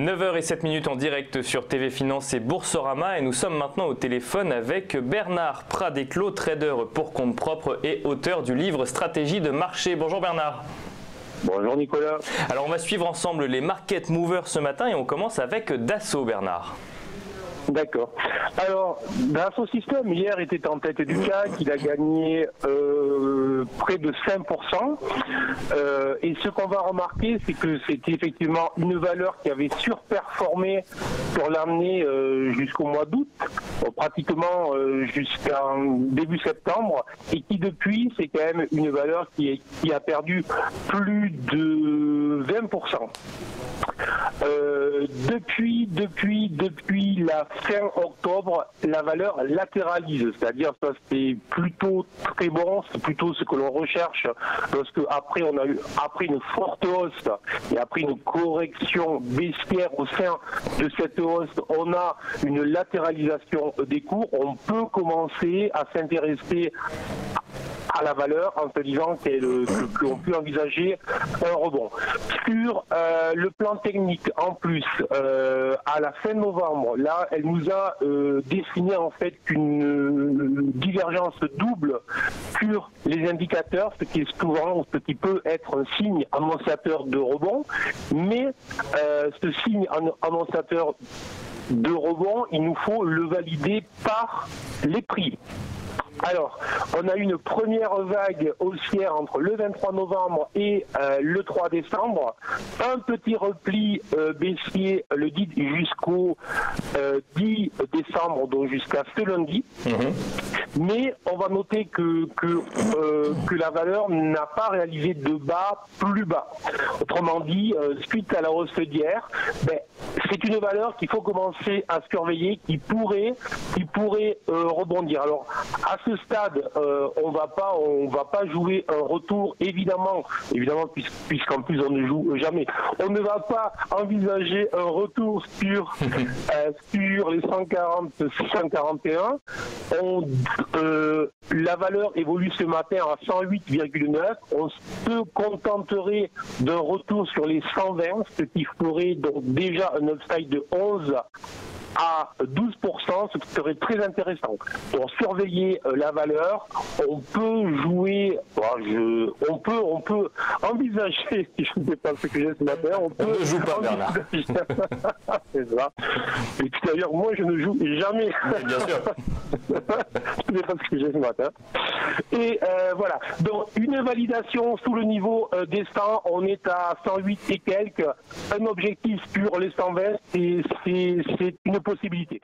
9h07 en direct sur TV Finance et Boursorama et nous sommes maintenant au téléphone avec Bernard Pradeclos, trader pour compte propre et auteur du livre Stratégie de marché. Bonjour Bernard. Bonjour Nicolas. Alors on va suivre ensemble les market movers ce matin et on commence avec Dassault Bernard. D'accord. Alors, Dassault Systèmes, hier, était en tête du CAC, il a gagné près de 5%. Et ce qu'on va remarquer, c'est que c'était effectivement une valeur qui avait surperformé sur l'année jusqu'au mois d'août, pratiquement jusqu'en début septembre, et qui depuis, c'est quand même une valeur qui a perdu plus de 20%. Depuis la fin octobre, la valeur latéralise, c'est-à-dire ça c'est plutôt très bon, c'est plutôt ce que l'on recherche lorsque après une forte hausse et après une correction baissière au sein de cette hausse, on a une latéralisation des cours, on peut commencer à s'intéresser à la valeur en se disant qu'on peut envisager un rebond. Sur le plan technique, en plus, à la fin novembre, là, elle nous a dessiné en fait une divergence double sur les indicateurs, ce qui est souvent, ce qui peut être un signe annonciateur de rebond, mais ce signe annonciateur de rebond, il nous faut le valider par les prix. Alors, on a eu une première vague haussière entre le 23 novembre et le 3 décembre. Un petit repli baissier le 10 jusqu'au 10 décembre, donc jusqu'à ce lundi. Mais on va noter que la valeur n'a pas réalisé de bas plus bas. Autrement dit, suite à la hausse d'hier, c'est une valeur qu'il faut commencer à surveiller, qui pourrait rebondir. Alors, à ce stade, on va pas jouer un retour, évidemment, puisqu'en plus on ne joue jamais. On ne va pas envisager un retour sur les 140, 141. La valeur évolue ce matin à 108,9. On se contenterait d'un retour sur les 120, ce qui ferait donc déjà un upside de 11 à 12%, ce qui serait très intéressant. Pour surveiller la valeur, on peut jouer, on peut envisager, si je ne sais pas ce que j'ai ce matin, on ne joue pas Bernard. C'est ça. Et puis d'ailleurs, moi je ne joue jamais. Oui, bien sûr. Je ne sais pas ce que j'ai ce matin. Et voilà. Donc une validation sous le niveau des 100, on est à 108 et quelques. Un objectif sur les 120, c'est une possibilité.